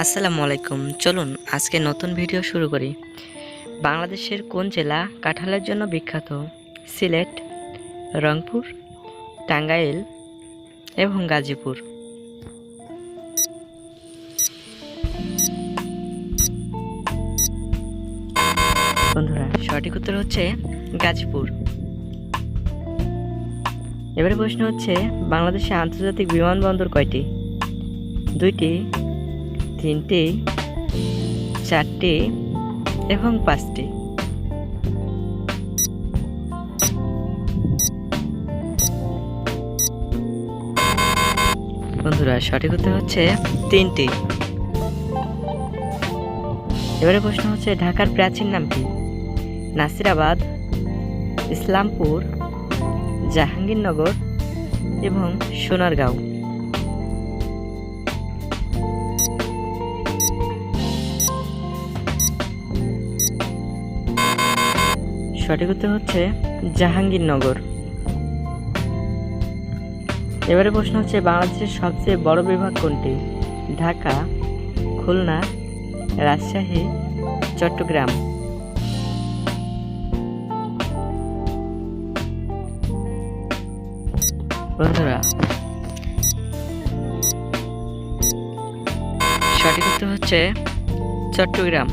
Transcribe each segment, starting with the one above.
আসসালামু আলাইকুম। চলুন আজকে নতুন ভিডিও শুরু করি। বাংলাদেশের কোন জেলা কাঁঠালের জন্য বিখ্যাত? সিলেট, রংপুর, টাঙ্গাইল এবং গাজীপুর। বন্ধুরা, সঠিক উত্তর হচ্ছে গাজীপুর। এবারে প্রশ্ন হচ্ছে, বাংলাদেশে আন্তর্জাতিক বিমানবন্দর কয়টি? 2টি, 3টি, 4টি এবং 5টি। বন্ধুরা, সঠিক উত্তর হচ্ছে 3টি। এবারে প্রশ্ন হচ্ছে, ঢাকার প্রাচীন নাম কি? নাসিরাবাদ, ইসলামপুর, জাহাঙ্গীরনগর এবং সোনারগাঁও। সঠিক উত্তর হচ্ছে জাহাঙ্গীরনগর। এবারে প্রশ্ন হচ্ছে, বাংলাদেশের সবচেয়ে বড় বিভাগ কোনটি? ঢাকা, খুলনা, রাজশাহী, চট্টগ্রাম। বন্ধুরা, সঠিক উত্তর হচ্ছে চট্টগ্রাম।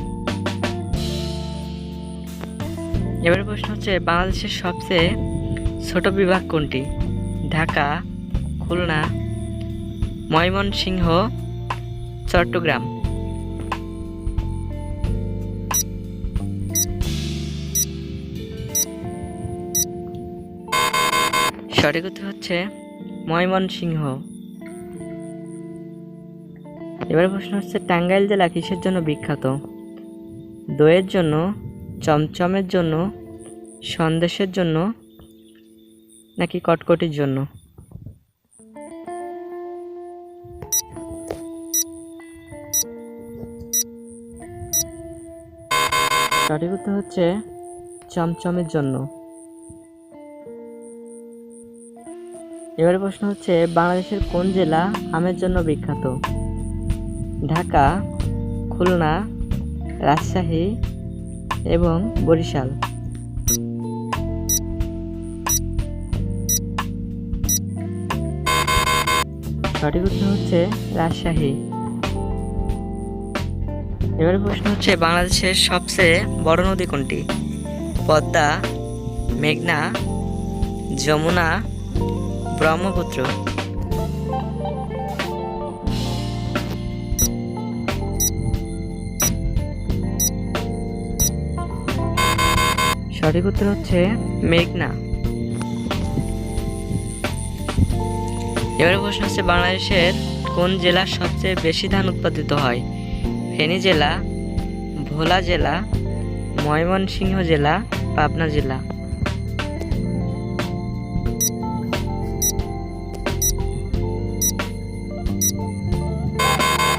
এবারে প্রশ্ন হচ্ছে, বাংলাদেশের সবচেয়ে ছোট বিভাগ কোনটি? ঢাকা, খুলনা, ময়মনসিংহ, চট্টগ্রাম। সঠিক উত্তর হচ্ছে ময়মনসিংহ। এবারে প্রশ্ন হচ্ছে, টাঙ্গাইল জেলা কিসের জন্য বিখ্যাত? দইয়ের জন্য, চমচমের জন্য, সন্দেশের জন্য নাকি কটকটির জন্য? সঠিক উত্তর হচ্ছে চমচমের জন্য। এবারে প্রশ্ন হচ্ছে, বাংলাদেশের কোন জেলা আমের জন্য বিখ্যাত? ঢাকা, খুলনা, রাজশাহী এবং বরিশাল। সঠিক উত্তর হচ্ছে রাজশাহী। এবারে প্রশ্ন হচ্ছে, বাংলাদেশের সবচেয়ে বড় নদী কোনটি? পদ্মা, মেঘনা, যমুনা, ব্রহ্মপুত্র। সঠিক উত্তর হচ্ছে মেঘনা। এবারে প্রশ্ন হচ্ছে, বাংলাদেশের কোন জেলার সবচেয়ে বেশি ধান উৎপাদিত হয়? ফেনী জেলা, ভোলা জেলা, ময়মনসিংহ জেলা, পাবনা জেলা।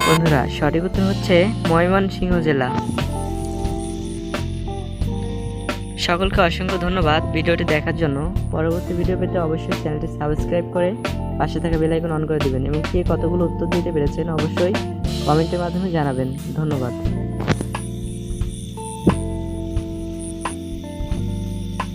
বন্ধুরা, সঠিক উত্তর হচ্ছে ময়মনসিংহ জেলা। সকলকে অসংখ্য ধন্যবাদ ভিডিওটি দেখার জন্য। পরবর্তী ভিডিও পেতে অবশ্যই চ্যানেলটি সাবস্ক্রাইব করে পাশে থাকা বেল আইকন অন করে দিবেন এবং কে কতগুলো উত্তর দিতে পেরেছেন অবশ্যই কমেন্টের মাধ্যমে জানাবেন। ধন্যবাদ।